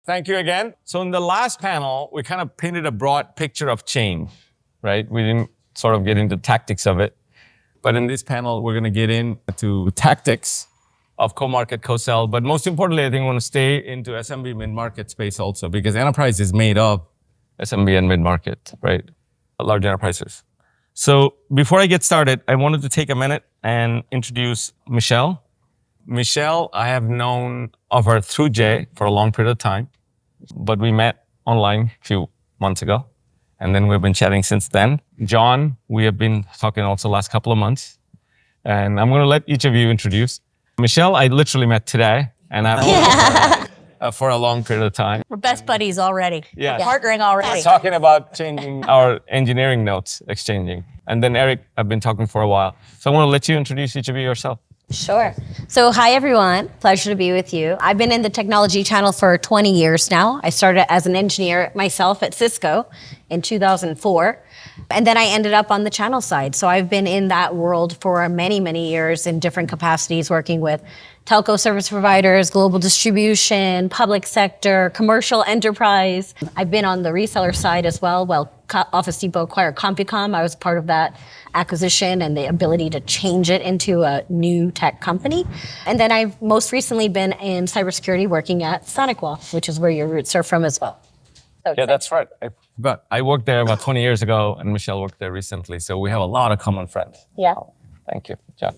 Thank you again. So in the last panel, we kind of painted a broad picture of change, right? We didn't sort of get into tactics of it. But in this panel, we're going to get into tactics of co-market, co-sell. But most importantly, I think we want to stay into SMB mid-market space also, because enterprise is made of SMB and mid-market, right? Large enterprises. So before I get started, I wanted to take a minute and introduce Michelle. Michelle, I have known of her through Jay for a long period of time, but we met online a few months ago, and then we've been chatting since then. John, we have been talking also last couple of months, and I'm going to let each of you introduce. Michelle, I literally met today, and I've known her for a long period of time. We're best buddies already. Yeah. We're partnering already. We're talking about changing our engineering notes, exchanging. And then Eric, I've been talking for a while. So I want to let you introduce each of you yourself. Sure. So hi, everyone. Pleasure to be with you. I've been in the technology channel for 20 years now. I started as an engineer myself at Cisco in 2004. And then I ended up on the channel side. So I've been in that world for many, many years in different capacities, working with telco service providers, global distribution, public sector, commercial enterprise. I've been on the reseller side as well. Well, Office Depot acquired CompuCom. I was part of that acquisition and the ability to change it into a new tech company. And then I've most recently been in cybersecurity working at SonicWall, which is where your roots are from as well. So yeah, that's right. I forgot. I worked there about 20 years ago, and Michelle worked there recently. So we have a lot of common friends. Yeah. Thank you, John.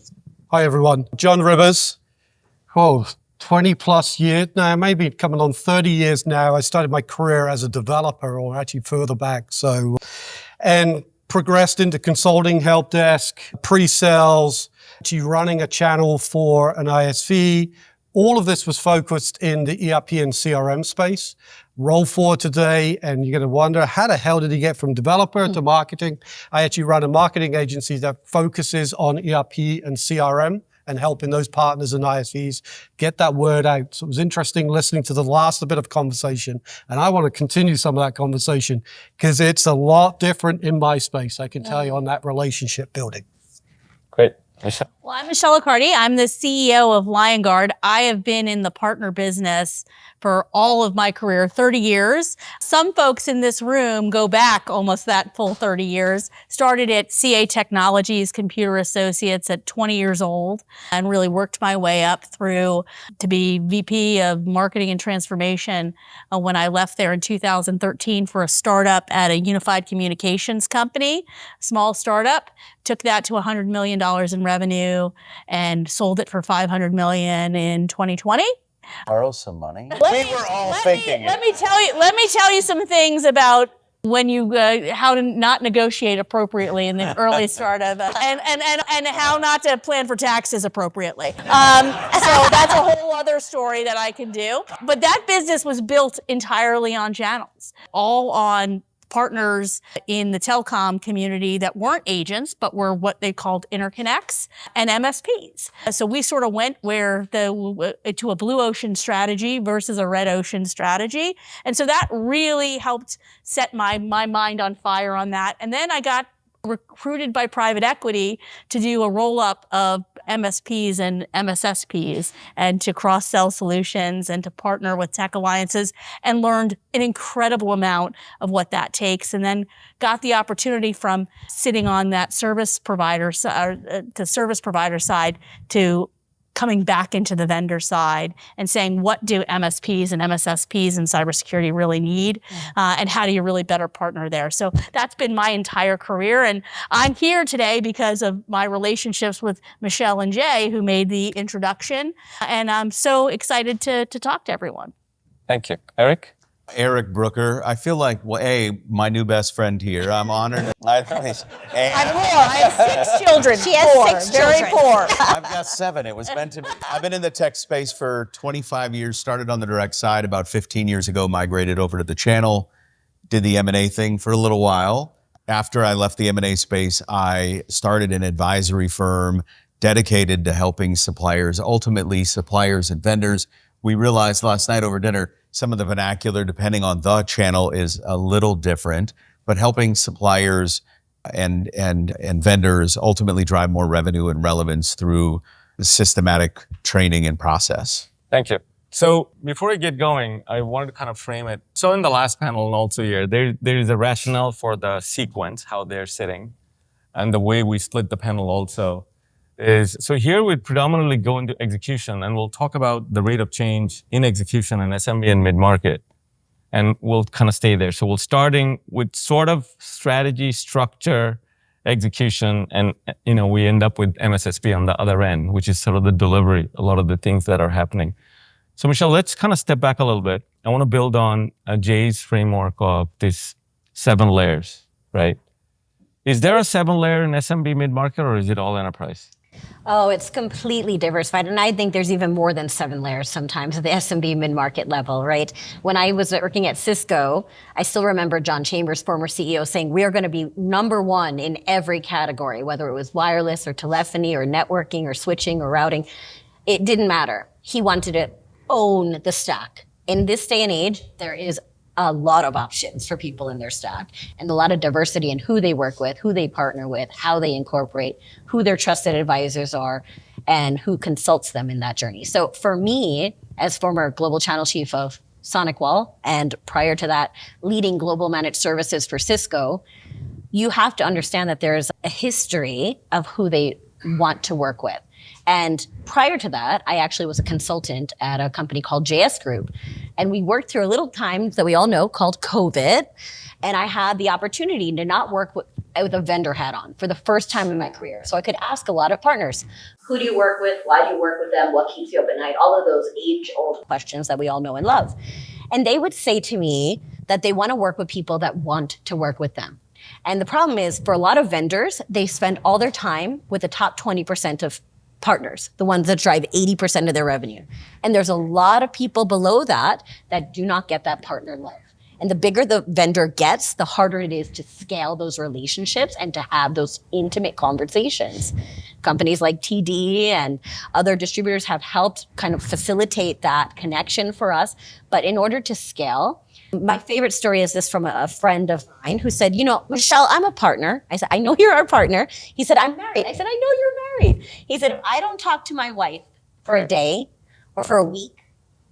Hi, everyone. John Rivers. 20 plus years now, maybe coming on 30 years now. I started my career as a developer, or actually further back. And progressed into consulting, help desk, pre-sales, actually running a channel for an ISV. All of this was focused in the ERP and CRM space. Roll forward today, and you're going to wonder, how the hell did he get from developer to marketing? I actually run a marketing agency that focuses on ERP and CRM and helping those partners and ISVs get that word out. So it was interesting listening to the last bit of conversation, and I want to continue some of that conversation because it's a lot different in my space, I can tell you, on that relationship building. Great. Michelle. Well, I'm Michelle Accardi. I'm the CEO of Liongard. I have been in the partner business for all of my career, 30 years. Some folks in this room go back almost that full 30 years. Started at CA Technologies, Computer Associates at 20 years old, and really worked my way up through to be VP of Marketing and Transformation when I left there in 2013 for a startup at a unified communications company, small startup. Took that to $100 million in revenue and sold it for $500 million in 2020. Borrow some money. We were all thinking. Let me tell you some things about when you how to not negotiate appropriately in the early startup, and how not to plan for taxes appropriately. So that's a whole other story that I can do. But that business was built entirely on channels, all on partners in the telecom community that weren't agents, but were what they called interconnects and MSPs. So we sort of went to a blue ocean strategy versus a red ocean strategy. And so that really helped set my mind on fire on that. And then I got recruited by private equity to do a roll-up of MSPs and MSSPs and to cross-sell solutions and to partner with tech alliances, and learned an incredible amount of what that takes. And then got the opportunity from sitting on that service provider side to coming back into the vendor side and saying, what do MSPs and MSSPs in cybersecurity really need? And how do you really better partner there? So that's been my entire career. And I'm here today because of my relationships with Michelle and Jay, who made the introduction. And I'm so excited to talk to everyone. Thank you. Eric? Eric Brooker. I feel like, well, my new best friend here. I'm honored. I'm poor. I have 6 children. She has 6 children. Very poor. I've got 7. It was meant to be. I've been in the tech space for 25 years, started on the direct side about 15 years ago, migrated over to the channel, did the M&A thing for a little while. After I left the M&A space, I started an advisory firm dedicated to helping suppliers, ultimately suppliers and vendors. We realized last night over dinner, some of the vernacular, depending on the channel, is a little different, but helping suppliers and vendors ultimately drive more revenue and relevance through systematic training and process. Thank you. So before I get going, I wanted to kind of frame it. So in the last panel and also here, there is a rationale for the sequence, how they're sitting, and the way we split the panel also is, so here we predominantly go into execution, and we'll talk about the rate of change in execution in SMB and mid-market, and we'll kind of stay there. So we'll starting with sort of strategy, structure, execution, and we end up with MSSP on the other end, which is sort of the delivery, a lot of the things that are happening. So Michelle, let's kind of step back a little bit. I want to build on Jay's framework of these 7 layers, right? Is there a 7-layer in SMB mid-market, or is it all enterprise? Oh, it's completely diversified. And I think there's even more than 7 layers sometimes at the SMB mid-market level, right? When I was working at Cisco, I still remember John Chambers, former CEO, saying, we are going to be number 1 in every category, whether it was wireless or telephony or networking or switching or routing. It didn't matter. He wanted to own the stack. In this day and age, there is a lot of options for people in their stack and a lot of diversity in who they work with, who they partner with, how they incorporate, who their trusted advisors are, and who consults them in that journey. So for me, as former global channel chief of SonicWall, and prior to that, leading global managed services for Cisco, you have to understand that there's a history of who they want to work with. And prior to that, I actually was a consultant at a company called JS Group. And we worked through a little time that we all know called COVID. And I had the opportunity to not work with a vendor hat on for the first time in my career. So I could ask a lot of partners, who do you work with? Why do you work with them? What keeps you up at night? All of those age-old questions that we all know and love. And they would say to me that they want to work with people that want to work with them. And the problem is, for a lot of vendors, they spend all their time with the top 20% of partners, the ones that drive 80% of their revenue. And there's a lot of people below that that do not get that partner love. And the bigger the vendor gets, the harder it is to scale those relationships and to have those intimate conversations. Companies like TD and other distributors have helped kind of facilitate that connection for us. But in order to scale, my favorite story is this from a friend of mine who said, Michelle, I'm a partner. I said, I know you're our partner. He said, I'm married. I said, I know you're married. He said, if I don't talk to my wife for a day or for a week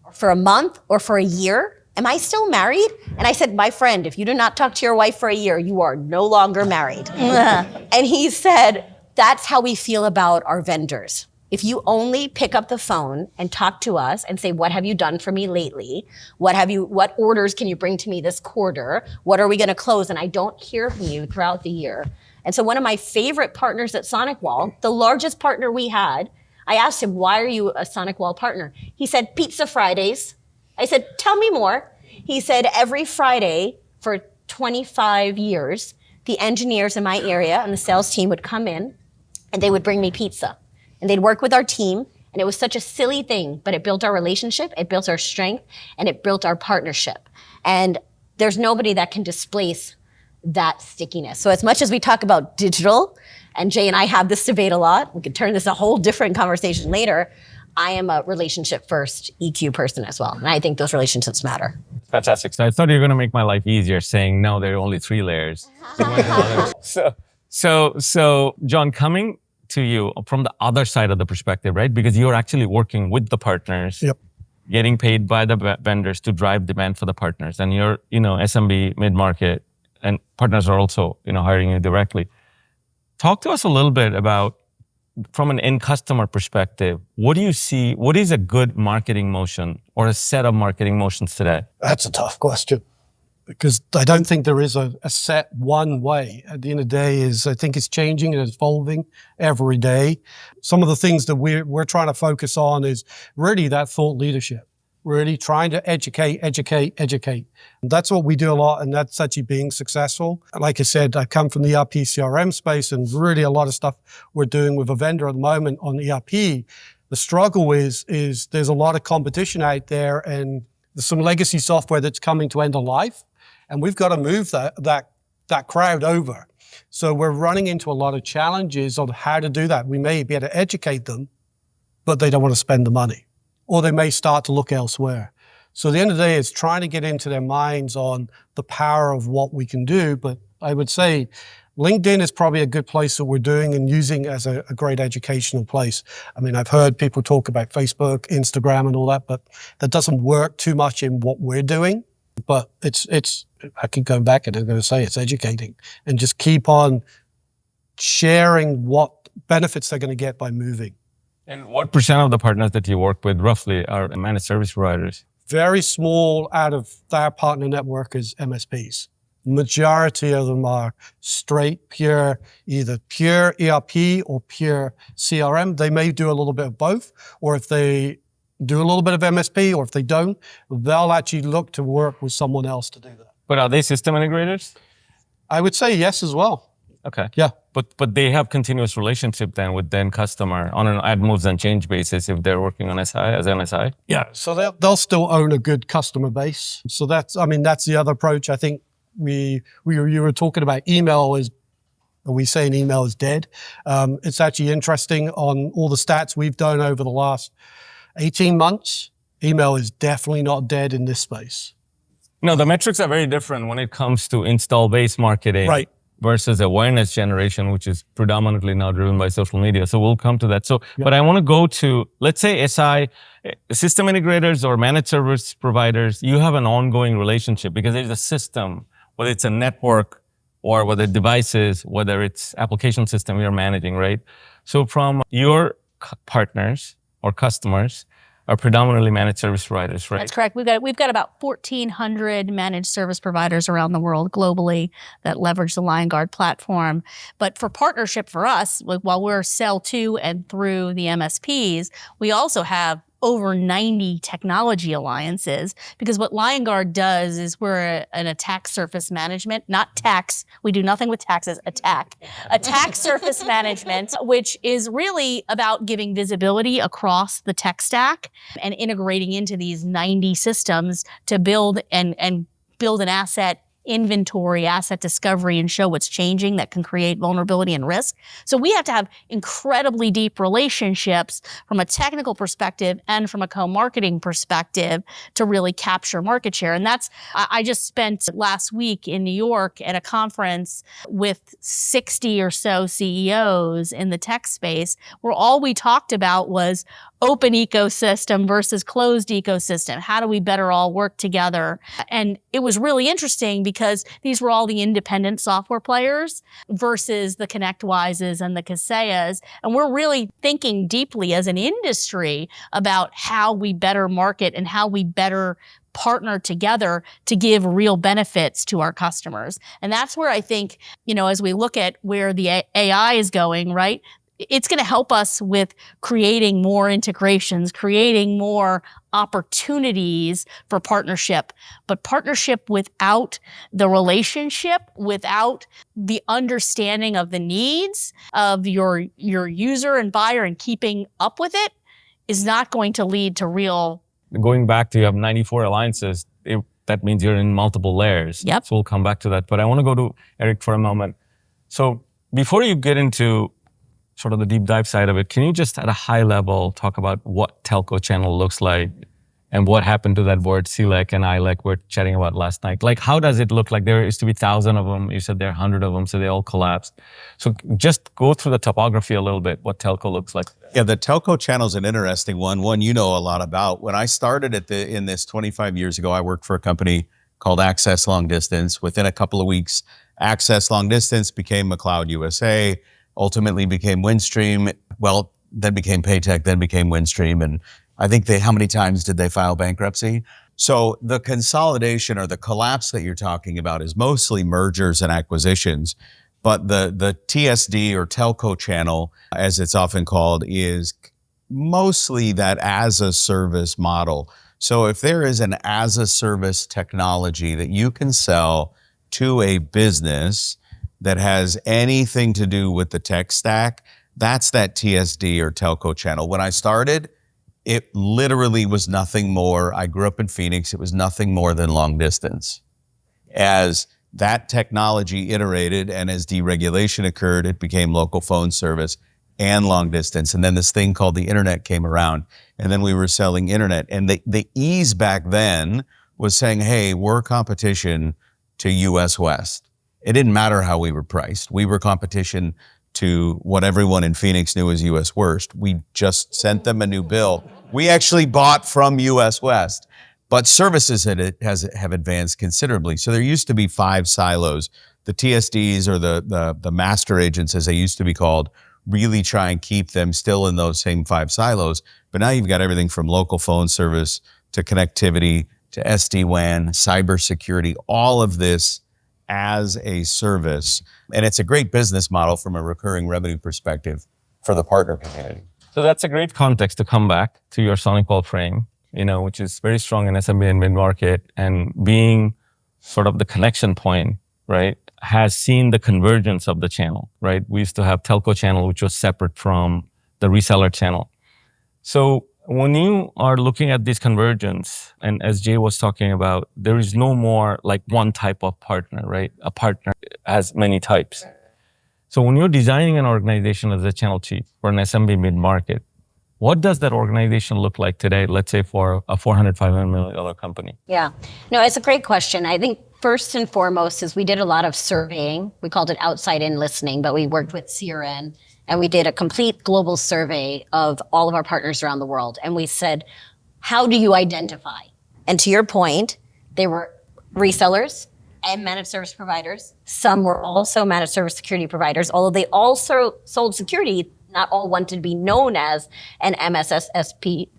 or for a month or for a year, am I still married? And I said, my friend, if you do not talk to your wife for a year, you are no longer married. And he said, that's how we feel about our vendors. If you only pick up the phone and talk to us and say, what have you done for me lately? What orders can you bring to me this quarter? What are we going to close? And I don't hear from you throughout the year. And so one of my favorite partners at SonicWall, the largest partner we had, I asked him, why are you a SonicWall partner? He said, Pizza Fridays. I said, tell me more. He said, every Friday for 25 years, the engineers in my area and the sales team would come in and they would bring me pizza. And they'd work with our team. And it was such a silly thing, but it built our relationship, it built our strength, and it built our partnership. And there's nobody that can displace that stickiness. So as much as we talk about digital, and Jay and I have this debate a lot, we could turn this a whole different conversation later, I am a relationship first EQ person as well. And I think those relationships matter. Fantastic. So I thought you were going to make my life easier saying, no, there are only 3 layers. So John, coming to you from the other side of the perspective, right? Because you're actually working with the partners, getting paid by the vendors to drive demand for the partners. And you're, SMB, mid-market, and partners are also, hiring you directly. Talk to us a little bit about, from an end customer perspective, what do you see, what is a good marketing motion or a set of marketing motions today? That's a tough question, because I don't think there is a set one way. At the end of the day, I think it's changing and evolving every day. Some of the things that we're trying to focus on is really that thought leadership, really trying to educate. And that's what we do a lot, and that's actually being successful. Like I said, I come from the ERP CRM space, and really a lot of stuff we're doing with a vendor at the moment on ERP. The struggle is there's a lot of competition out there, and there's some legacy software that's coming to end of life. And we've got to move that crowd over. So we're running into a lot of challenges on how to do that. We may be able to educate them, but they don't want to spend the money, or they may start to look elsewhere. So at the end of the day, it's trying to get into their minds on the power of what we can do. But I would say LinkedIn is probably a good place that we're doing and using as a great educational place. I mean, I've heard people talk about Facebook, Instagram and all that, but that doesn't work too much in what we're doing. But I keep going back and I'm going to say it's educating and just keep on sharing what benefits they're going to get by moving. And what % of the partners that you work with roughly are managed service providers? Very small out of their partner network is MSPs. Majority of them are straight, either pure ERP or pure CRM. They may do a little bit of both, or if they do a little bit of MSP, or if they don't, they'll actually look to work with someone else to do that. But are they system integrators? I would say yes as well. Okay. Yeah. But they have continuous relationship then with then customer on an add moves and change basis if they're working on SI as an SI? Yeah. So they'll still own a good customer base. So that's the other approach. I think you were talking about we saying email is dead. It's actually interesting on all the stats we've done over the last 18 months. Email is definitely not dead in this space. No, the metrics are very different when it comes to install-based marketing. Right. Versus awareness generation, which is predominantly now driven by social media. So we'll come to that. So, Yep. But I want to go to, let's say SI, system integrators or managed service providers, you have an ongoing relationship because there's a system, whether it's a network or whether devices, whether it's application system you're managing, right? So from your partners or customers are predominantly managed service providers, right? That's correct. We've got about 1,400 managed service providers around the world globally that leverage the Liongard platform. But for partnership for us, while we're sell to and through the MSPs, we also have over 90 technology alliances, because what Liongard does is we're an attack surface management, not tax. We do nothing with taxes, attack surface management, which is really about giving visibility across the tech stack and integrating into these 90 systems to build and build an asset inventory, asset discovery, and show what's changing that can create vulnerability and risk. So we have to have incredibly deep relationships from a technical perspective and from a co-marketing perspective to really capture market share. And I just spent last week in New York at a conference with 60 or so CEOs in the tech space, where all we talked about was open ecosystem versus closed ecosystem. How do we better all work together? And it was really interesting because these were all the independent software players versus the ConnectWises and the Kaseyas. And we're really thinking deeply as an industry about how we better market and how we better partner together to give real benefits to our customers. And that's where I think, as we look at where the AI is going, right? It's going to help us with creating more integrations, creating more opportunities for partnership. But partnership without the relationship, without the understanding of the needs of your user and buyer and keeping up with it, is not going to lead to real. Going back to you have 94 alliances, that means you're in multiple layers. Yep. So we'll come back to that. But I want to go to Eric for a moment. So before you get into sort of the deep dive side of it, can you just at a high level talk about what telco channel looks like and what happened to that word CLEC and ILEC we're chatting about last night? Like, how does it look like? There used to be 1,000 of them. You said there are 100 of them, so they all collapsed. So just go through the topography a little bit, what telco looks like. Yeah, the telco channel is an interesting one you know a lot about. When I started in this 25 years ago, I worked for a company called Access Long Distance. Within a couple of weeks, Access Long Distance became McLeod USA, ultimately became Windstream, then became Paytech, then became Windstream. And I think how many times did they file bankruptcy? So the consolidation or the collapse that you're talking about is mostly mergers and acquisitions. But the TSD or telco channel, as it's often called, is mostly that as a service model. So if there is an as a service technology that you can sell to a business that has anything to do with the tech stack, that's that TSD or telco channel. When I started, it literally was nothing more. I grew up in Phoenix. It was nothing more than long distance. As that technology iterated and as deregulation occurred, it became local phone service and long distance. And then this thing called the internet came around, and then we were selling internet. And the ease back then was saying, hey, we're competition to US West. it didn't matter how we were priced. We were competition to what everyone in Phoenix knew as US Worst. We just sent them a new bill. We actually bought from US West, but services have advanced considerably. So there used to be 5 silos. The TSDs, or the master agents, as they used to be called, really try and keep them still in those same 5 silos. But now you've got everything from local phone service to connectivity to SD-WAN, cybersecurity, all of this as a service. And it's a great business model from a recurring revenue perspective for the partner community. So that's a great context to come back to your SonicWall frame, which is very strong in SMB and mid-market, and being sort of the connection point, right, has seen the convergence of the channel, right? We used to have telco channel, which was separate from the reseller channel. So when you are looking at this convergence, and as Jay was talking about, there is no more like one type of partner, right? A partner has many types. So when you're designing an organization as a channel chief for an SMB mid-market, what does that organization look like today, let's say for a $400, $500 million company? Yeah, no, it's a great question. I think first and foremost is we did a lot of surveying. We called it outside-in listening, but we worked with CRN, and we did a complete global survey of all of our partners around the world. And we said, how do you identify? And to your point, they were resellers and managed service providers. Some were also managed service security providers, although they also sold security. Not all wanted to be known as an MSSP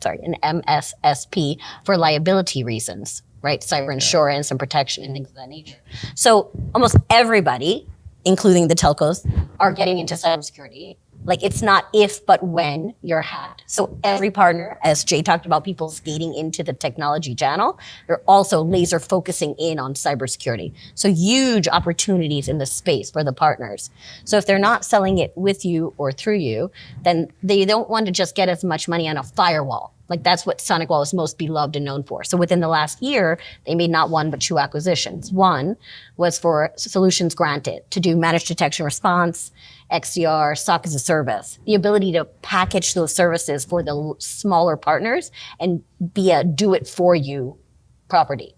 for liability reasons, right? Cyber insurance and protection and things of that nature. So almost everybody, including the telcos, are getting into cybersecurity. Like, it's not if, but when you're hacked. So every partner, as Jay talked about, people skating into the technology channel, they're also laser focusing in on cybersecurity. So huge opportunities in the space for the partners. So if they're not selling it with you or through you, then they don't want to just get as much money on a firewall. Like, that's what SonicWall is most beloved and known for. So within the last year, they made not 1, but 2 acquisitions. One was for solutions granted to do managed detection response, XDR, SOC as a service, the ability to package those services for the smaller partners and be a do-it-for-you property.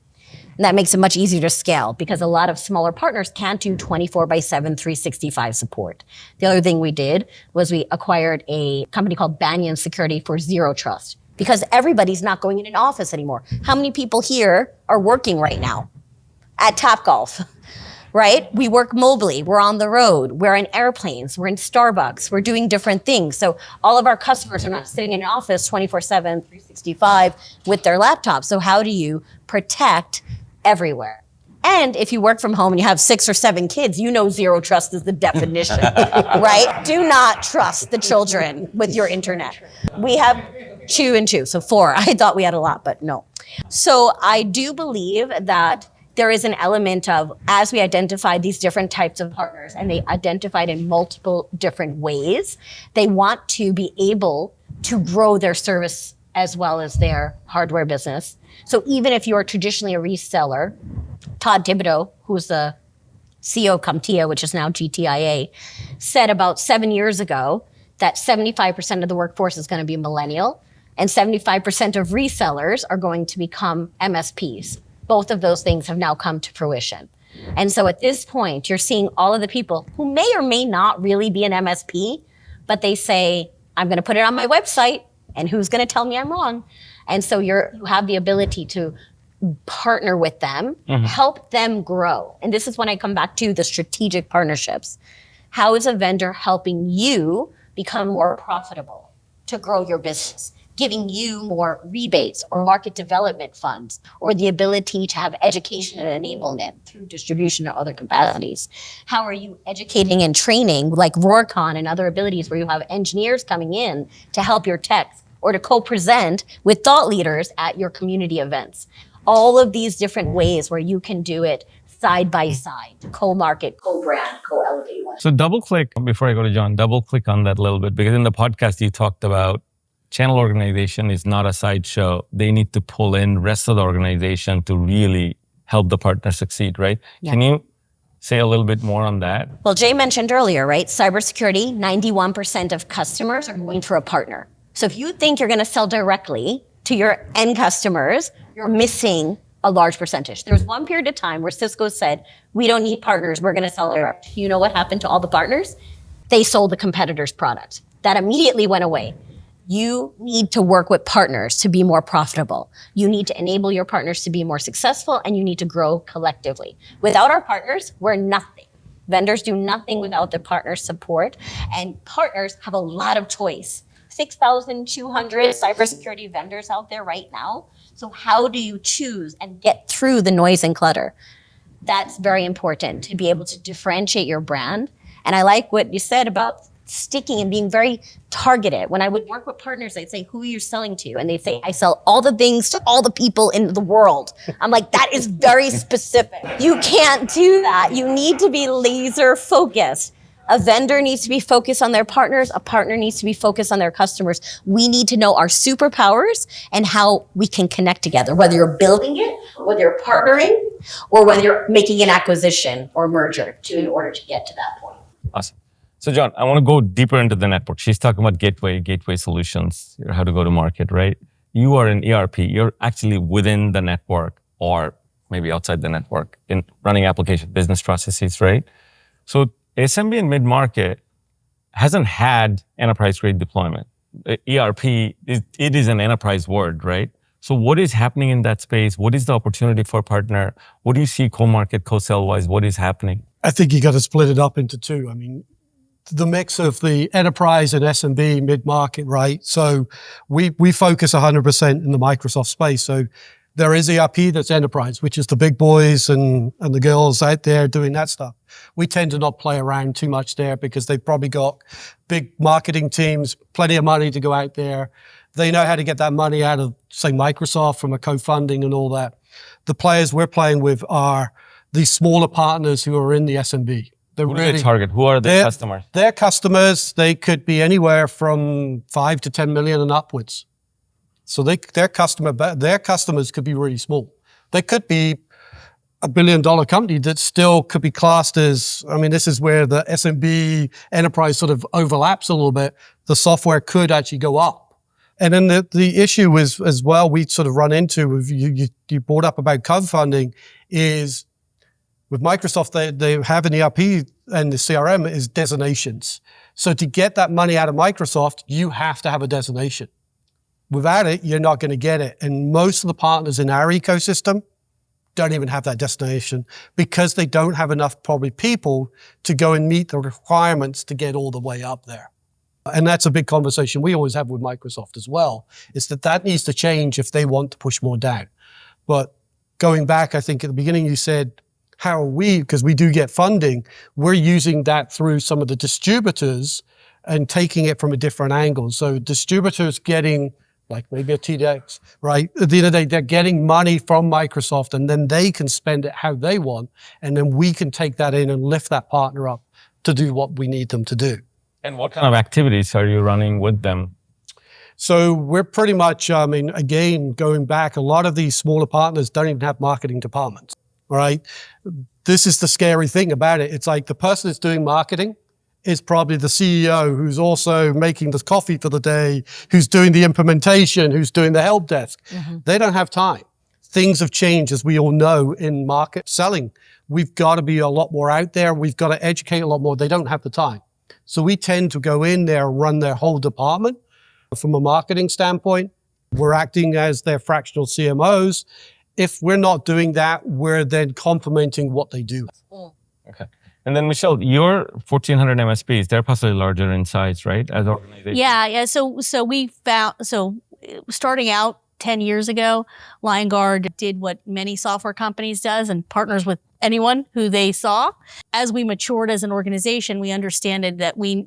And that makes it much easier to scale because a lot of smaller partners can't do 24/7, 365 support. The other thing we did was we acquired a company called Banyan Security for Zero Trust, because everybody's not going in an office anymore. How many people here are working right now at Topgolf? Right? We work mobily, we're on the road, we're in airplanes, we're in Starbucks, we're doing different things. So all of our customers are not sitting in an office 24/7, 365 with their laptops. So how do you protect everywhere? And if you work from home and you have 6 or 7 kids, you know zero trust is the definition, right? Do not trust the children with your internet. We have 2 and 2, so 4. I thought we had a lot, but no. So I do believe that there is an element of, as we identified these different types of partners, and they identified in multiple different ways, they want to be able to grow their service as well as their hardware business. So even if you're traditionally a reseller, Todd Thibodeau, who's the CEO of CompTIA, which is now GTIA, said about 7 years ago that 75% of the workforce is going to be millennial, and 75% of resellers are going to become MSPs. Both of those things have now come to fruition. And so at this point, you're seeing all of the people who may or may not really be an MSP, but they say, I'm going to put it on my website, and who's going to tell me I'm wrong? And so you have the ability to partner with them, help them grow. And this is when I come back to the strategic partnerships. How is a vendor helping you become more profitable to grow your business? Giving you more rebates or market development funds, or the ability to have education and enablement through distribution or other capacities. How are you educating and training, like RoarCon and other abilities where you have engineers coming in to help your techs or to co-present with thought leaders at your community events? All of these different ways where you can do it side by side, co-market, co-brand, co-elevate. So double click, before I go to John, double click on that a little bit, because in the podcast you talked about channel organization is not a sideshow. They need to pull in rest of the organization to really help the partner succeed, right? Yeah. Can you say a little bit more on that? Well, Jay mentioned earlier, right? Cybersecurity, 91% of customers are going for a partner. So if you think you're going to sell directly to your end customers, you're missing a large percentage. There was one period of time where Cisco said, we don't need partners, we're going to sell direct. You know what happened to all the partners? They sold the competitor's product. That immediately went away. You need to work with partners to be more profitable. You need to enable your partners to be more successful, and you need to grow collectively. Without our partners, we're nothing. Vendors do nothing without the partner support, and partners have a lot of choice. 6,200 cybersecurity vendors out there right now. So how do you choose and get through the noise and clutter? That's very important to be able to differentiate your brand. And I like what you said about sticking and being very targeted. When I would work with partners, I'd say, who are you selling to? And they'd say, I sell all the things to all the people in the world. I'm like, that is very specific. You can't do that. You need to be laser focused. A vendor needs to be focused on their partners. A partner needs to be focused on their customers. We need to know our superpowers and how we can connect together, whether you're building it, whether you're partnering, or whether you're making an acquisition or merger in order to get to that point. Awesome. So John, I want to go deeper into the network. She's talking about gateway solutions, how to go to market, right? You are an ERP. You're actually within the network or maybe outside the network in running application business processes, right? So SMB and mid-market hasn't had enterprise-grade deployment. ERP, it is an enterprise word, right? So what is happening in that space? What is the opportunity for a partner? What do you see co-market, co-sell-wise? What is happening? I think you got to split it up into two. I mean, the mix of the enterprise and SMB mid-market, right? So we focus 100% in the Microsoft space. So there is ERP that's enterprise, which is the big boys and the girls out there doing that stuff. We tend to not play around too much there because they've probably got big marketing teams, plenty of money to go out there. They know how to get that money out of, say, Microsoft from a co-funding and all that. The players we're playing with are these smaller partners who are in the SMB. Who do they target? Who are their customers? Their customers, they could be anywhere from 5 to 10 million and upwards. So their customers could be really small. They could be $1 billion company that still could be classed as, I mean, this is where the SMB enterprise sort of overlaps a little bit. The software could actually go up. And then the issue is, as well, we sort of run into, you brought up about co-funding, is with Microsoft, they have an ERP and the CRM is designations. So to get that money out of Microsoft, you have to have a designation. Without it, you're not going to get it. And most of the partners in our ecosystem don't even have that destination because they don't have enough probably people to go and meet the requirements to get all the way up there. And that's a big conversation we always have with Microsoft as well, is that needs to change if they want to push more down. But going back, I think at the beginning you said, how are we, because we do get funding, we're using that through some of the distributors and taking it from a different angle. So distributors getting, like maybe a TDX, right? At the end of the day, they're getting money from Microsoft and then they can spend it how they want. And then we can take that in and lift that partner up to do what we need them to do. And what kind of activities are you running with them? So we're pretty much, I mean, again, going back, a lot of these smaller partners don't even have marketing departments, right? This is the scary thing about it. It's like the person that's doing marketing is probably the CEO who's also making the coffee for the day, who's doing the implementation, who's doing the help desk. Mm-hmm. They don't have time. Things have changed, as we all know, in market selling. We've got to be a lot more out there. We've got to educate a lot more. They don't have the time. So we tend to go in there and run their whole department. From a marketing standpoint, we're acting as their fractional CMOs. If we're not doing that, we're then complementing what they do. Okay. And then Michelle, your 1,400 MSPs, they're possibly larger in size, right? As organizations. Yeah. So we found, starting out 10 years ago, Liongard did what many software companies does and partners with anyone who they saw. As we matured as an organization, we understood that we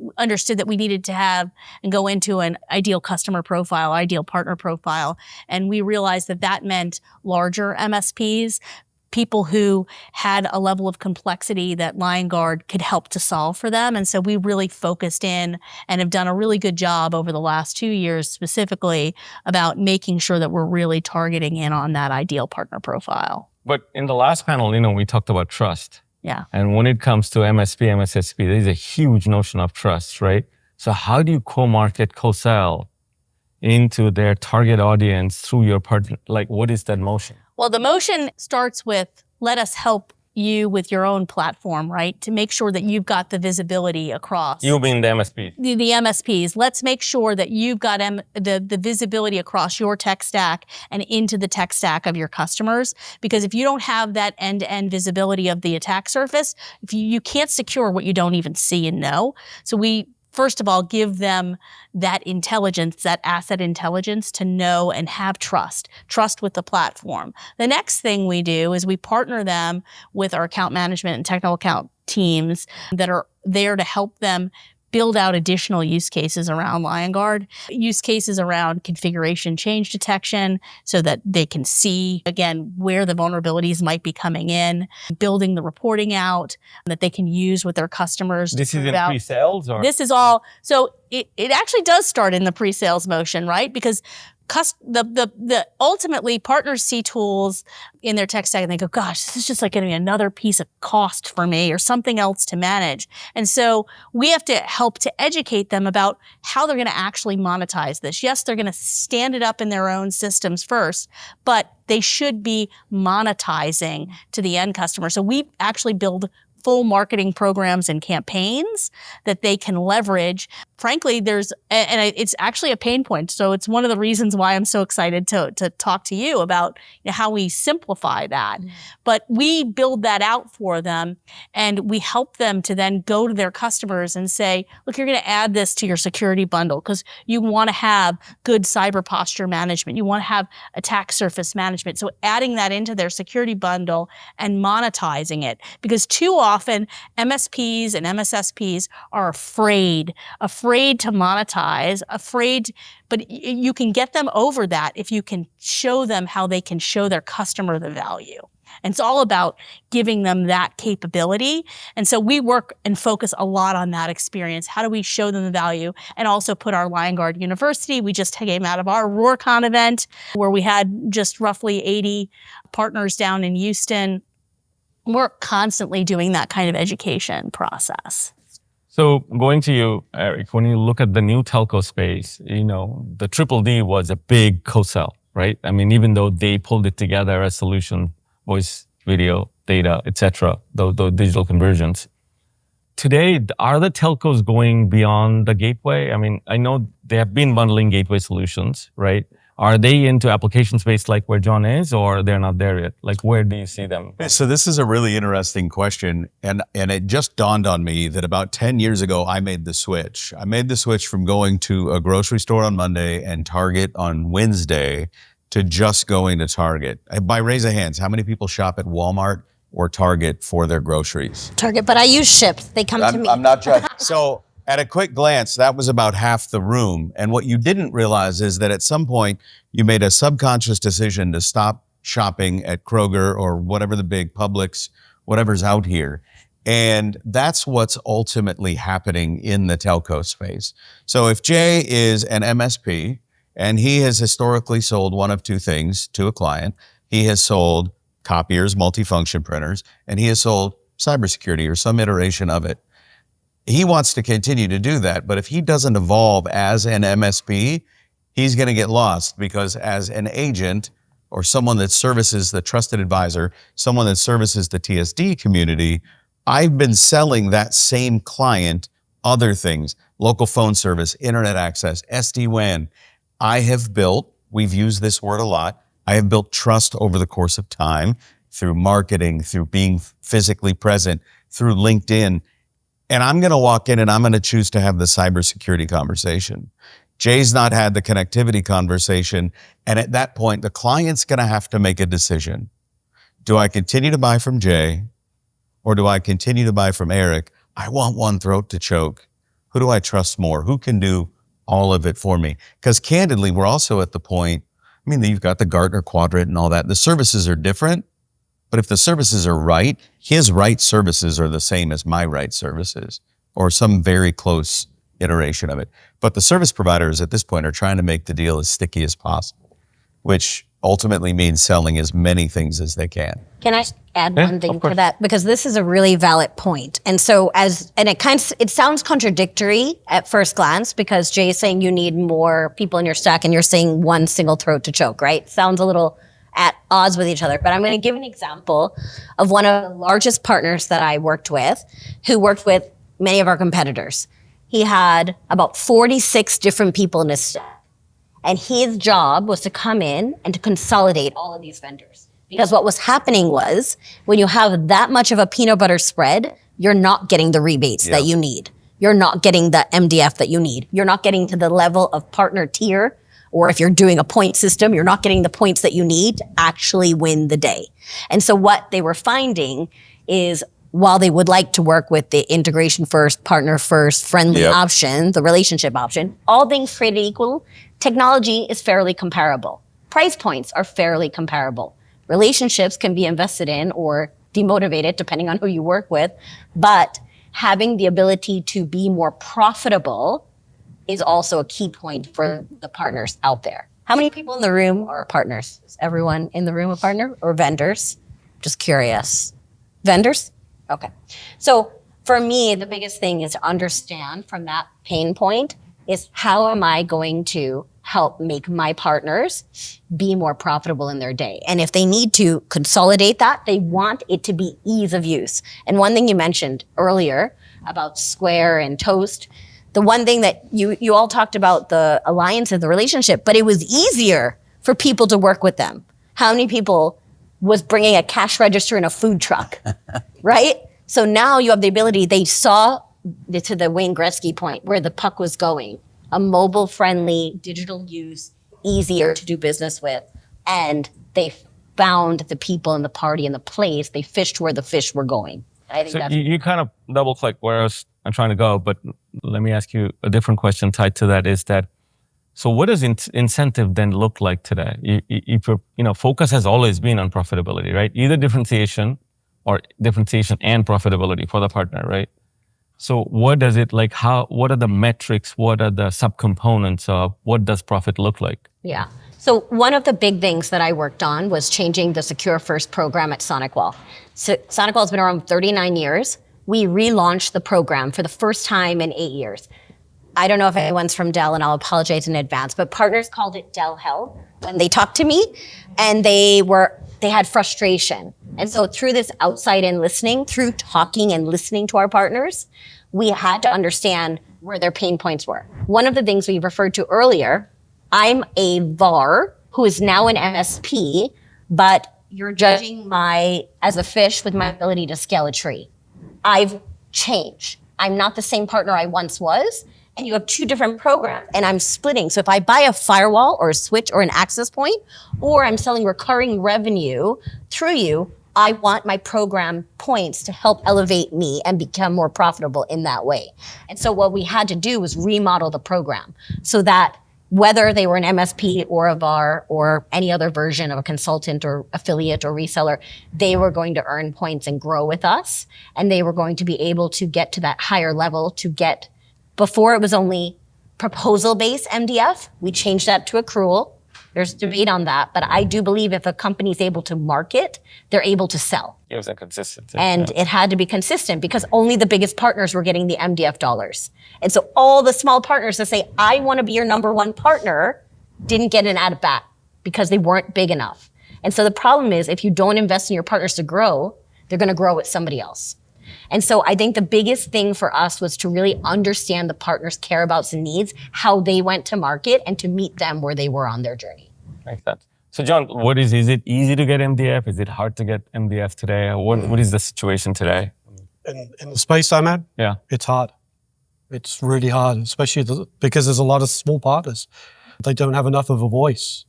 needed to have and go into an ideal customer profile, ideal partner profile. And we realized that meant larger MSPs, people who had a level of complexity that Liongard could help to solve for them. And so we really focused in and have done a really good job over the last 2 years specifically about making sure that we're really targeting in on that ideal partner profile. But in the last panel, we talked about trust. Yeah. And when it comes to MSP, MSSP, there's a huge notion of trust, right? So how do you co-market, co-sell into their target audience through your partner? Like, what is that motion? Well, the motion starts with, let us help you with your own platform, right? To make sure that you've got the visibility across. You mean the MSP? The MSPs. Let's make sure that you've got the visibility across your tech stack and into the tech stack of your customers. Because if you don't have that end-to-end visibility of the attack surface, if you can't secure what you don't even see and know. So we, first of all, give them that intelligence, that asset intelligence to know and have trust with the platform. The next thing we do is we partner them with our account management and technical account teams that are there to help them build out additional use cases around Liongard, use cases around configuration change detection so that they can see, again, where the vulnerabilities might be coming in, building the reporting out that they can use with their customers. This is in pre-sales? Or? This is all, so it actually does start in the pre-sales motion, right? Because the ultimately partners see tools in their tech stack and they go, gosh, this is just like going to be another piece of cost for me or something else to manage. And so we have to help to educate them about how they're going to actually monetize this. Yes, they're going to stand it up in their own systems first, but they should be monetizing to the end customer. So we actually build full marketing programs and campaigns that they can leverage. Frankly, it's actually a pain point. So it's one of the reasons why I'm so excited to talk to you about how we simplify that. But we build that out for them and we help them to then go to their customers and say, look, you're going to add this to your security bundle because you want to have good cyber posture management. You want to have attack surface management. So adding that into their security bundle and monetizing it, because too often MSPs and MSSPs are afraid to monetize, but you can get them over that if you can show them how they can show their customer the value. And it's all about giving them that capability. And so we work and focus a lot on that experience. How do we show them the value and also put our Liongard University? We just came out of our RoarCon event where we had just roughly 80 partners down in Houston. We're constantly doing that kind of education process. So going to you, Eric, when you look at the new telco space, the Triple D was a big co-sell, right? I mean, even though they pulled it together as solution, voice, video, data, etc., those digital conversions. Today, are the telcos going beyond the gateway? I mean, I know they have been bundling gateway solutions, right? Are they into application space like where John is, or they're not there yet? Like, where do you see them? So this is a really interesting question. And it just dawned on me that about 10 years ago, I made the switch. I made the switch from going to a grocery store on Monday and Target on Wednesday to just going to Target. By raise of hands, how many people shop at Walmart or Target for their groceries? Target, but I use Shipt. They come to me. I'm not judging. So at a quick glance, that was about half the room. And what you didn't realize is that at some point, you made a subconscious decision to stop shopping at Kroger or whatever the big Publix, whatever's out here. And that's what's ultimately happening in the telco space. So if Jay is an MSP and he has historically sold one of two things to a client, he has sold copiers, multifunction printers, and he has sold cybersecurity or some iteration of it. He wants to continue to do that, but if he doesn't evolve as an MSP, he's going to get lost, because as an agent or someone that services the trusted advisor, someone that services the TSD community, I've been selling that same client other things, local phone service, internet access, SD-WAN. We've used this word a lot, I have built trust over the course of time through marketing, through being physically present, through LinkedIn. And I'm going to walk in and I'm going to choose to have the cybersecurity conversation. Jay's not had the connectivity conversation. And at that point, the client's going to have to make a decision. Do I continue to buy from Jay, or do I continue to buy from Eric? I want one throat to choke. Who do I trust more? Who can do all of it for me? Because candidly, we're also at the point, you've got the Gartner quadrant and all that. The services are different. But if the services are right, his right services are the same as my right services, or some very close iteration of it. But the service providers at this point are trying to make the deal as sticky as possible, which ultimately means selling as many things as they can. Can I add one thing to that? Because this is a really valid point. And so it sounds contradictory at first glance, because Jay is saying you need more people in your stack and you're saying one single throat to choke, right? Sounds a little at odds with each other. But I'm going to give an example of one of the largest partners that I worked with, who worked with many of our competitors. He had about 46 different people in his staff. And his job was to come in and to consolidate all of these vendors. Because what was happening was, when you have that much of a peanut butter spread, you're not getting the rebates that you need. You're not getting the MDF that you need. You're not getting to the level of partner tier, or if you're doing a point system, you're not getting the points that you need to actually win the day. And so what they were finding is, while they would like to work with the integration first, partner first, friendly option, the relationship option, all things created equal, technology is fairly comparable. Price points are fairly comparable. Relationships can be invested in or demotivated depending on who you work with, but having the ability to be more profitable is also a key point for the partners out there. How many people in the room are partners? Is everyone in the room a partner or vendors? Just curious. Vendors? Okay. So for me, the biggest thing is to understand from that pain point is, how am I going to help make my partners be more profitable in their day? And if they need to consolidate that, they want it to be ease of use. And one thing you mentioned earlier about Square and Toast, the one thing that you all talked about, the alliance and the relationship, but it was easier for people to work with them. How many people was bringing a cash register in a food truck, right? So now you have the ability, they saw, to the Wayne Gretzky point, where the puck was going, a mobile-friendly, digital use, easier to do business with, and they found the people in the party and the place, they fished where the fish were going. I think so you kind of double-click where I'm trying to go, but let me ask you a different question tied to that, is that, so what does incentive then look like today? If your focus has always been on profitability, right? Either differentiation or differentiation and profitability for the partner, right? So what does it like? What are the metrics? What are the subcomponents of what does profit look like? Yeah. So one of the big things that I worked on was changing the Secure First program at SonicWall. So SonicWall has been around 39 years. We relaunched the program for the first time in 8 years. I don't know if anyone's from Dell, and I'll apologize in advance, but partners called it Dell Hell when they talked to me, and they had frustration. And so through this outside-in listening, through talking and listening to our partners, we had to understand where their pain points were. One of the things we referred to earlier, I'm a VAR who is now an MSP, but you're judging as a fish with my ability to scale a tree. I've changed. I'm not the same partner I once was. And you have two different programs, and I'm splitting. So if I buy a firewall or a switch or an access point, or I'm selling recurring revenue through you, I want my program points to help elevate me and become more profitable in that way. And so what we had to do was remodel the program so that whether they were an MSP or a VAR or any other version of a consultant or affiliate or reseller, they were going to earn points and grow with us. And they were going to be able to get to that higher level to get. Before it was only proposal-based MDF. We changed that to accrual. There's debate on that, but I do believe if a company is able to market, they're able to sell. It was inconsistent. And it had to be consistent because only the biggest partners were getting the MDF dollars. And so all the small partners that say, I want to be your number one partner, didn't get an at bat because they weren't big enough. And so the problem is, if you don't invest in your partners to grow, they're going to grow with somebody else. And so I think the biggest thing for us was to really understand the partners' care-abouts and needs, how they went to market, and to meet them where they were on their journey. Makes sense. So John, is it easy to get MDF? Is it hard to get MDF today? What is the situation today? In the space I'm at, it's hard. It's really hard, especially because there's a lot of small partners. They don't have enough of a voice.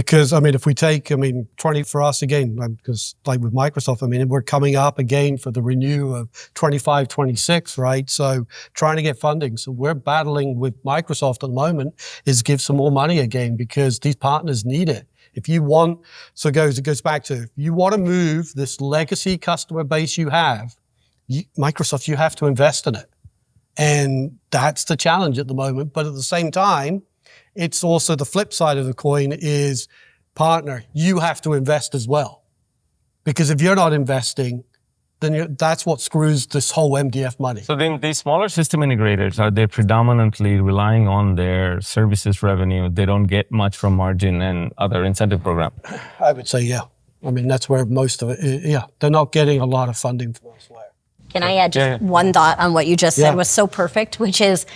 If we take, 20 for us again, because like with Microsoft, we're coming up again for the renew of 25, 26, right? So trying to get funding. So we're battling with Microsoft at the moment is give some more money again because these partners need it. If you want, it goes back to, if you want to move this legacy customer base you have, Microsoft, you have to invest in it. And that's the challenge at the moment. But at the same time, it's also the flip side of the coin is, partner, you have to invest as well. Because if you're not investing, then that's what screws this whole MDF money. So then these smaller system integrators, are they predominantly relying on their services revenue? They don't get much from margin and other incentive program? I would say, yeah. I mean, that's where most of it is. Yeah, they're not getting a lot of funding from elsewhere. Can I add just one thought on what you just said was so perfect, which is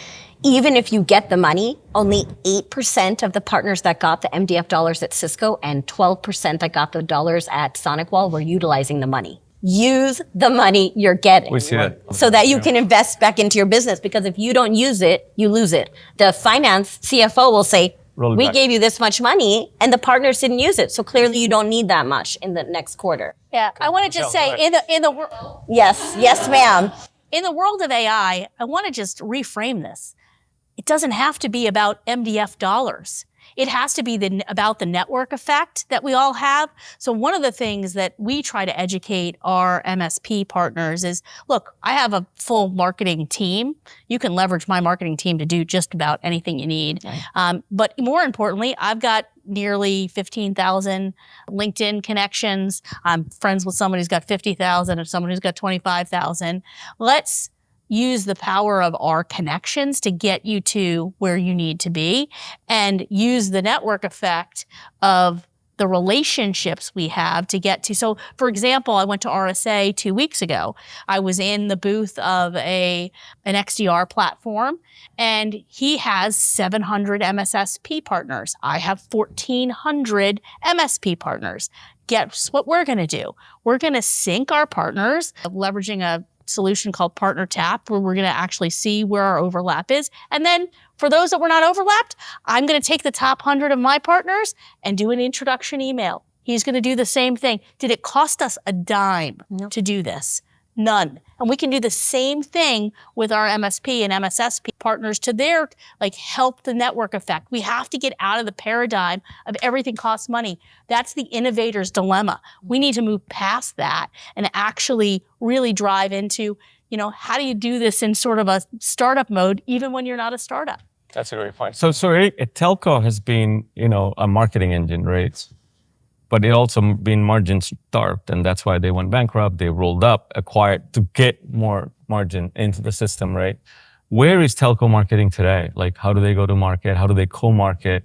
even if you get the money, only 8% of the partners that got the MDF dollars at Cisco and 12% that got the dollars at SonicWall were utilizing the money. Use the money you're getting. We see that. So that you can invest back into your business, because if you don't use it, you lose it. The finance CFO will say, we gave you this much money and the partners didn't use it. So clearly you don't need that much in the next quarter. Yeah, I want to just say in the world. Yes, ma'am. In the world of AI, I want to just reframe this. It doesn't have to be about MDF dollars. It has to be about the network effect that we all have. So one of the things that we try to educate our MSP partners is, look, I have a full marketing team. You can leverage my marketing team to do just about anything you need. But more importantly, I've got nearly 15,000 LinkedIn connections. I'm friends with somebody who's got 50,000 and someone who's got 25,000. Let's use the power of our connections to get you to where you need to be, and use the network effect of the relationships we have to get to. So for example, I went to RSA 2 weeks ago. I was in the booth of an XDR platform, and he has 700 MSSP partners. I have 1,400 MSP partners. Guess what we're gonna do? We're gonna sync our partners, leveraging a solution called PartnerTap, where we're going to actually see where our overlap is. And then for those that were not overlapped, I'm going to take the top 100 of my partners and do an introduction email. He's going to do the same thing. Did it cost us a dime to do this? None. And we can do the same thing with our MSP and MSSP partners to their, help the network effect. We have to get out of the paradigm of everything costs money. That's the innovator's dilemma. We need to move past that and actually really drive into, how do you do this in sort of a startup mode, even when you're not a startup? That's a great point. So Eric, a telco has been, a marketing engine, right? But it also been margin starved, and that's why they went bankrupt. They rolled up, acquired to get more margin into the system, right? Where is telco marketing today? How do they go to market? How do they co-market?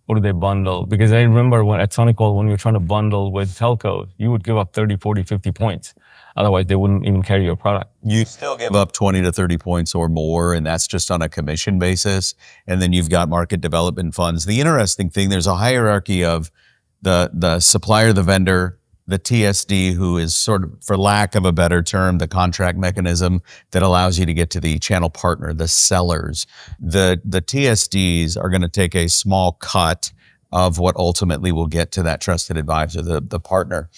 What do they bundle? Because I remember at SonicWall, when we were trying to bundle with telcos, you would give up 30, 40, 50 points. Otherwise, they wouldn't even carry your product. You still give up 20 to 30 points or more, and that's just on a commission basis. And then you've got market development funds. The interesting thing, there's a hierarchy of the supplier, the vendor, the TSD, who is sort of, for lack of a better term, the contract mechanism that allows you to get to the channel partner, the sellers. The TSDs are going to take a small cut of what ultimately will get to that trusted advisor, the partner.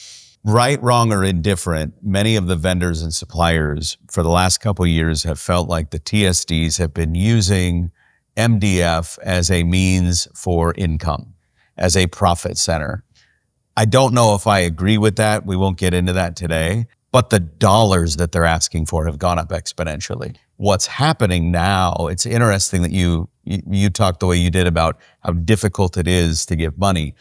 Right, wrong, or indifferent, many of the vendors and suppliers for the last couple of years have felt like the TSDs have been using MDF as a means for income, as a profit center. I don't know if I agree with that. We won't get into that today. But the dollars that they're asking for have gone up exponentially. What's happening now, it's interesting that you talked the way you did about how difficult it is to give money.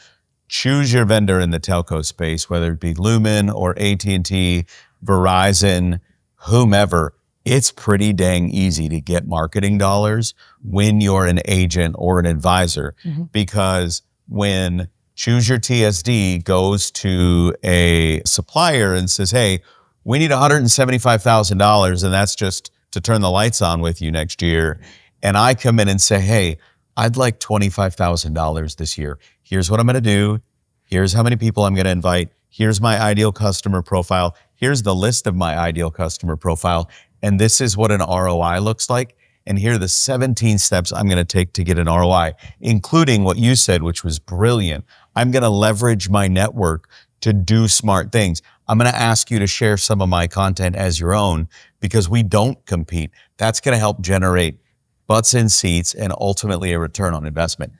Choose your vendor in the telco space, whether it be Lumen or AT&T, Verizon, whomever. It's pretty dang easy to get marketing dollars when you're an agent or an advisor, because when Choose Your TSD goes to a supplier and says, hey, we need $175,000 and that's just to turn the lights on with you next year. And I come in and say, hey, I'd like $25,000 this year. Here's what I'm going to do. Here's how many people I'm going to invite. Here's my ideal customer profile. Here's the list of my ideal customer profile. And this is what an ROI looks like. And here are the 17 steps I'm going to take to get an ROI, including what you said, which was brilliant. I'm going to leverage my network to do smart things. I'm going to ask you to share some of my content as your own because we don't compete. That's going to help generate butts in seats and ultimately a return on investment.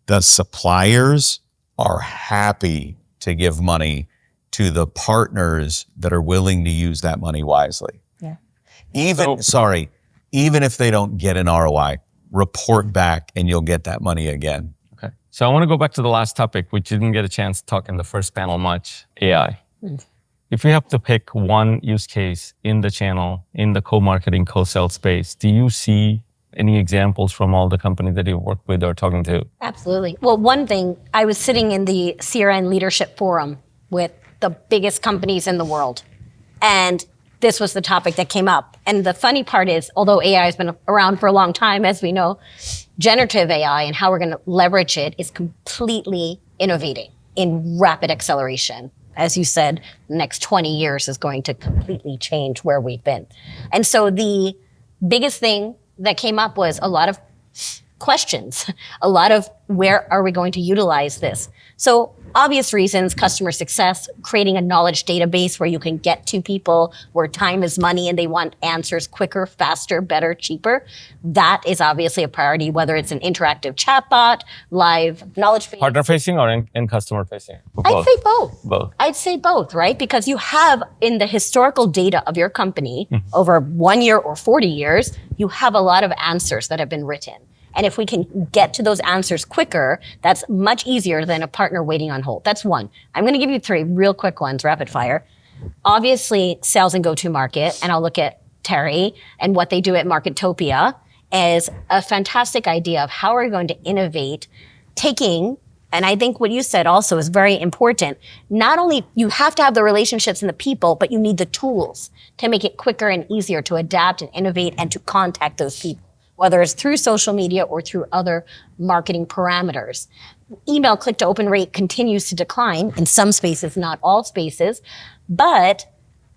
The suppliers are happy to give money to the partners that are willing to use that money wisely. Yeah. Even if they don't get an ROI, report back and you'll get that money again. Okay. So I want to go back to the last topic, which didn't get a chance to talk in the first panel much, AI. if you have to pick one use case in the channel, in the co-marketing, co-sell space, do you see any examples from all the companies that you've worked with or talking to? Absolutely. Well, one thing, I was sitting in the CRN Leadership Forum with the biggest companies in the world. And this was the topic that came up. And the funny part is, although AI has been around for a long time, as we know, generative AI and how we're going to leverage it is completely innovating in rapid acceleration. As you said, the next 20 years is going to completely change where we've been. And so the biggest thing that came up was a lot of questions, a lot of where are we going to utilize this? So obvious reasons, customer success, creating a knowledge database where you can get to people where time is money and they want answers quicker, faster, better, cheaper. That is obviously a priority, whether it's an interactive chatbot, live knowledge base. Partner facing or in customer facing? I'd say both. Both. I'd say both, right? Because you have in the historical data of your company over 1 year or 40 years, you have a lot of answers that have been written. And if we can get to those answers quicker, that's much easier than a partner waiting on hold. That's one. I'm going to give you 3 real quick ones, rapid fire. Obviously, sales and go-to-market, and I'll look at Terry and what they do at Marketopia as a fantastic idea of how we're going to innovate, taking, and I think what you said also is very important. Not only you have to have the relationships and the people, but you need the tools to make it quicker and easier to adapt and innovate and to contact those people, whether it's through social media or through other marketing parameters. Email click-to-open rate continues to decline in some spaces, not all spaces, but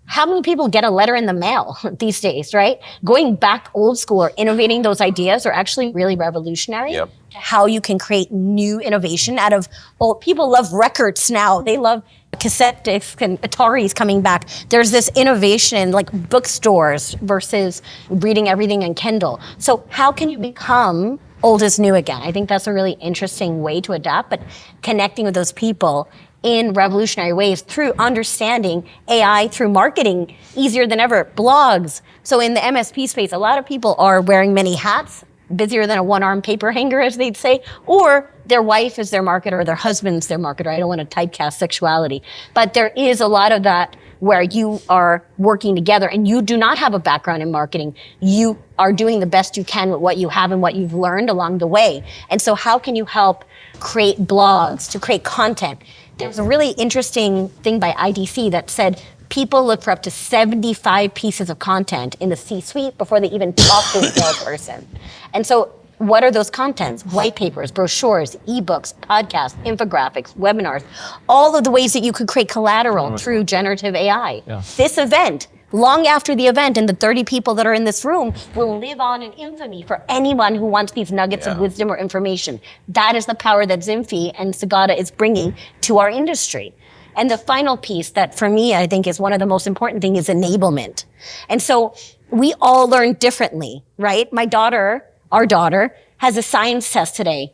how many people get a letter in the mail these days, right? Going back old school or innovating those ideas are actually really revolutionary. Yep. How you can create new innovation out of old, people love records now. They love cassette discs and Ataris coming back. There's this innovation like bookstores versus reading everything in Kindle. So how can you become old is new again? I think that's a really interesting way to adapt, but connecting with those people in revolutionary ways through understanding AI, through marketing, easier than ever, blogs. So in the MSP space, a lot of people are wearing many hats, busier than a one-arm paper hanger, as they'd say, or their wife is their marketer or their husband's their marketer. I don't want to typecast sexuality, but there is a lot of that where you are working together and you do not have a background in marketing. You are doing the best you can with what you have and what you've learned along the way. And so how can you help create blogs, to create content? There's a really interesting thing by IDC that said people look for up to 75 pieces of content in the C-suite before they even talk to a salesperson. And so what are those contents? White papers, brochures, ebooks, podcasts, infographics, webinars, all of the ways that you could create collateral through generative AI. Yeah. This event, long after the event and the 30 people that are in this room will live on in infamy for anyone who wants these nuggets of wisdom or information. That is the power that ZINFI and Sugata is bringing to our industry. And the final piece that for me, I think is one of the most important things is enablement. And so we all learn differently, right? Our daughter has a science test today.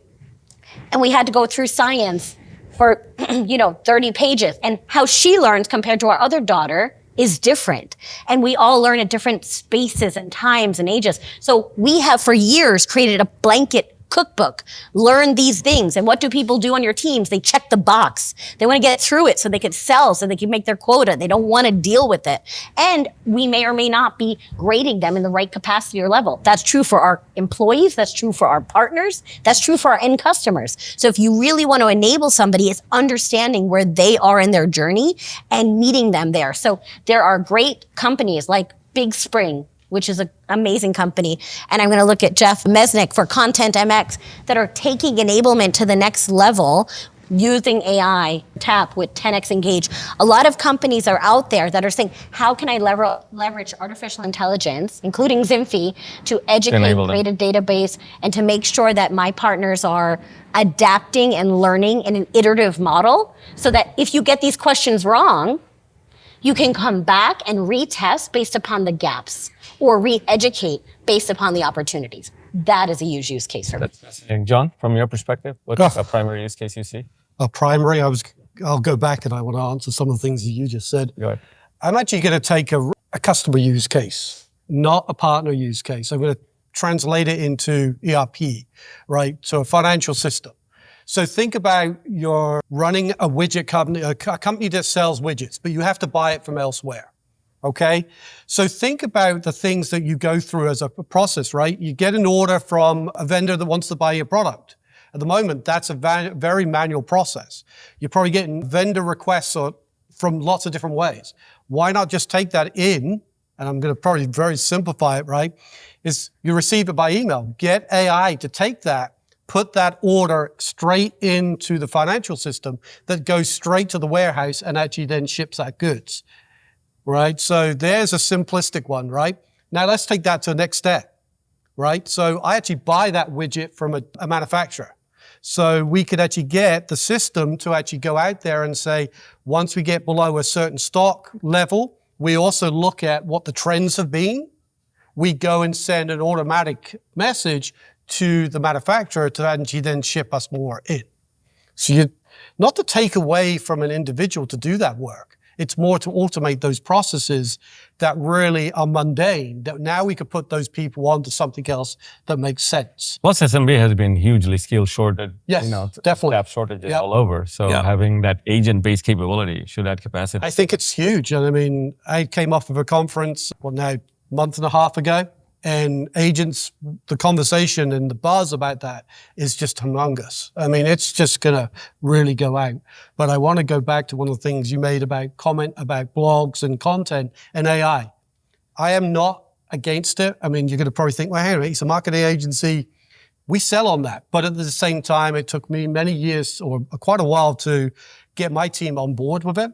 And we had to go through science for, 30 pages. And how she learns compared to our other daughter is different. And we all learn at different spaces and times and ages. So we have for years created a blanket cookbook, learn these things. And what do people do on your teams? They check the box. They want to get through it so they can sell, so they can make their quota. They don't want to deal with it. And we may or may not be grading them in the right capacity or level. That's true for our employees. That's true for our partners. That's true for our end customers. So if you really want to enable somebody, it's understanding where they are in their journey and meeting them there. So there are great companies like Big Spring, which is an amazing company. And I'm going to look at Jeff Mesnick for Content MX that are taking enablement to the next level using AI, TAP with 10X Engage. A lot of companies are out there that are saying, how can I leverage artificial intelligence, including ZINFI, to educate, create a database, and to make sure that my partners are adapting and learning in an iterative model so that if you get these questions wrong, you can come back and retest based upon the gaps or re-educate based upon the opportunities. That is a huge use case for me. That's fascinating. John, from your perspective, what's a primary use case you see? Primary, I'll go back and I want to answer some of the things that you just said. Go ahead. I'm actually going to take a customer use case, not a partner use case. I'm going to translate it into ERP, right? So a financial system. So think about you're running a widget company, a company that sells widgets, but you have to buy it from elsewhere. Okay? So think about the things that you go through as a process, right? You get an order from a vendor that wants to buy your product. At the moment, that's a very manual process. You're probably getting vendor requests from lots of different ways. Why not just take that in, and I'm going to probably very simplify it, right? Is you receive it by email. Get AI to take that, put that order straight into the financial system that goes straight to the warehouse and actually then ships that goods, right? So there's a simplistic one, right? Now let's take that to the next step, right? So I actually buy that widget from a manufacturer. So we could actually get the system to actually go out there and say, once we get below a certain stock level, we also look at what the trends have been. We go and send an automatic message to the manufacturer to actually then ship us more in. So not to take away from an individual to do that work. It's more to automate those processes that really are mundane, that now we could put those people onto something else that makes sense. Plus, SMB has been hugely skill shorted. Yes, definitely. Staff shortages all over. So having that agent-based capability should add capacity. I think it's huge. And I mean, I came off of a conference, month and a half ago, and agents, the conversation and the buzz about that is just humongous. I mean, it's just going to really go out. But I want to go back to one of the things you made about blogs and content and AI. I am not against it. I mean, you're going to probably think, well, hey, it's a marketing agency. We sell on that. But at the same time, it took me many years or quite a while to get my team on board with it.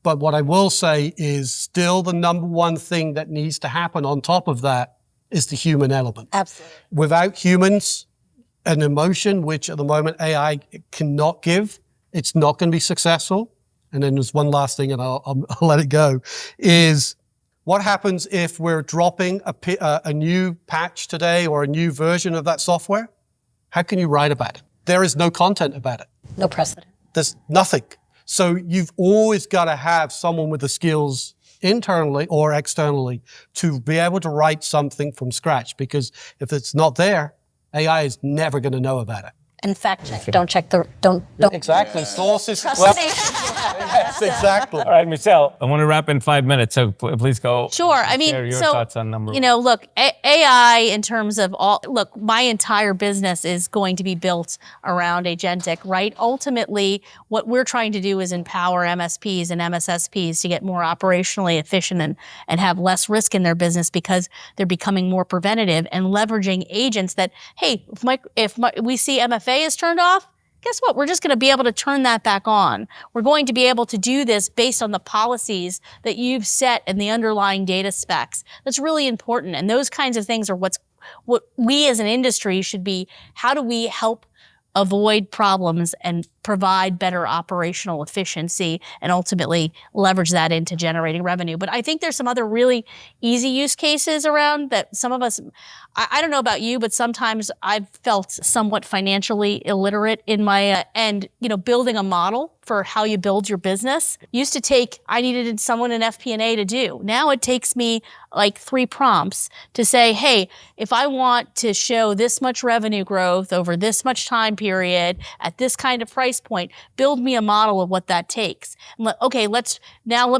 But what I will say is still the number one thing that needs to happen on top of that is the human element. Absolutely. Without humans, an emotion, which at the moment AI cannot give, it's not going to be successful. And then there's one last thing, and I'll let it go, is what happens if we're dropping a new patch today or a new version of that software? How can you write about it? There is no content about it. No precedent. There's nothing. So you've always got to have someone with the skills internally or externally to be able to write something from scratch, because if it's not there, AI is never going to know about it. And fact check. Don't check the, don't. Exactly. Sources. Yes, exactly. All right, Michelle, I want to wrap in 5 minutes, so please go. Sure. I mean, share your thoughts on number one. Look, AI in terms of my entire business is going to be built around agentic, right? Ultimately, what we're trying to do is empower MSPs and MSSPs to get more operationally efficient and have less risk in their business because they're becoming more preventative and leveraging agents that, hey, if we see MFA is turned off, guess what? We're just going to be able to turn that back on. We're going to be able to do this based on the policies that you've set and the underlying data specs. That's really important. And those kinds of things are what we as an industry should be. How do we help avoid problems and provide better operational efficiency and ultimately leverage that into generating revenue? But I think there's some other really easy use cases around that some of us, I don't know about you, but sometimes I've felt somewhat financially illiterate in my and building a model for how you build your business used to take, I needed someone in FP&A to do. Now it takes me like 3 prompts to say, hey, if I want to show this much revenue growth over this much time period at this kind of price point, build me a model of what that takes. Okay, let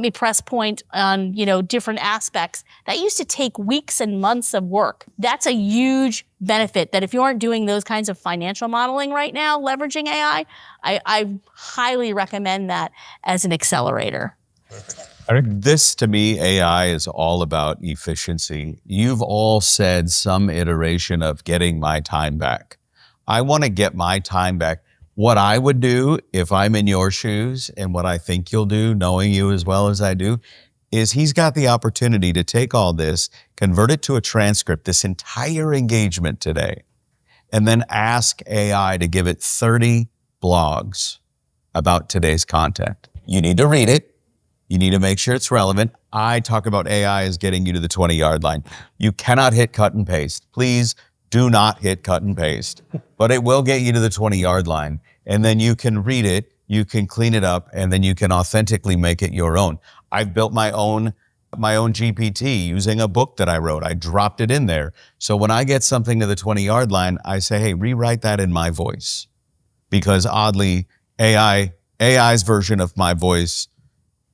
me press point on, different aspects. That used to take weeks and months of work. That's a huge benefit that if you aren't doing those kinds of financial modeling right now, leveraging AI, I highly recommend that as an accelerator. Eric, this to me, AI is all about efficiency. You've all said some iteration of getting my time back. I want to get my time back. What I would do if I'm in your shoes and what I think you'll do, knowing you as well as I do, is he's got the opportunity to take all this, convert it to a transcript, this entire engagement today, and then ask AI to give it 30 blogs about today's content. You need to read it. You need to make sure it's relevant. I talk about AI as getting you to the 20-yard line. You cannot hit cut and paste. Please do not hit cut and paste, but it will get you to the 20-yard line. And then you can read it, you can clean it up, and then you can authentically make it your own. I've built my own GPT using a book that I wrote. I dropped it in there. So when I get something to the 20-yard line, I say, hey, rewrite that in my voice. because oddly, AI's version of my voice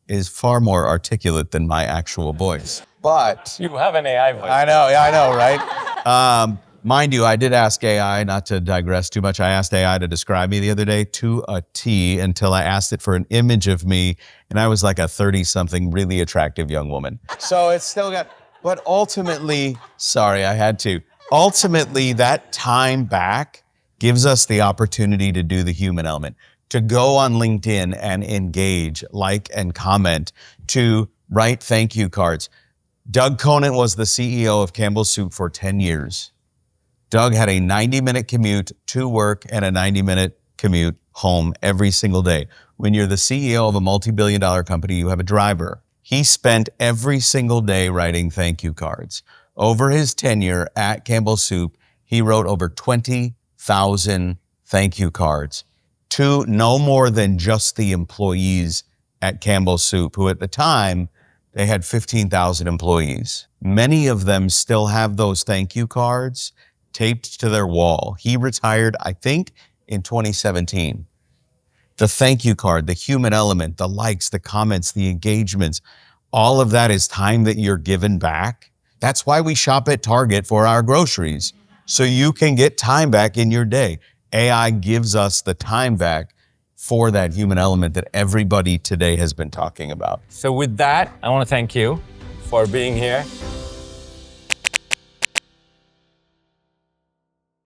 is far more articulate than my actual voice. But You have an AI voice. I know, right? Mind you, I did ask AI, not to digress too much, I asked AI to describe me the other day to a T until I asked it for an image of me, and I was like a 30-something really attractive young woman. So it's still got, but ultimately, sorry, I had to. Ultimately, that time back gives us the opportunity to do the human element, to go on LinkedIn and engage, like and comment, to write thank you cards. Doug Conant was the CEO of Campbell's Soup for 10 years. Doug had a 90-minute commute to work and a 90-minute commute home every single day. When you're the CEO of a multi-billion-dollar company, you have a driver. He spent every single day writing thank you cards. Over his tenure at Campbell's Soup, he wrote over 20,000 thank you cards to no more than just the employees at Campbell's Soup, who at the time, they had 15,000 employees. Many of them still have those thank you cards taped to their wall. He retired, I think, in 2017. The thank you card, the human element, the likes, the comments, the engagements, all of that is time that you're given back. That's why we shop at Target for our groceries, so you can get time back in your day. AI gives us the time back for that human element that everybody today has been talking about. So with that, I want to thank you for being here.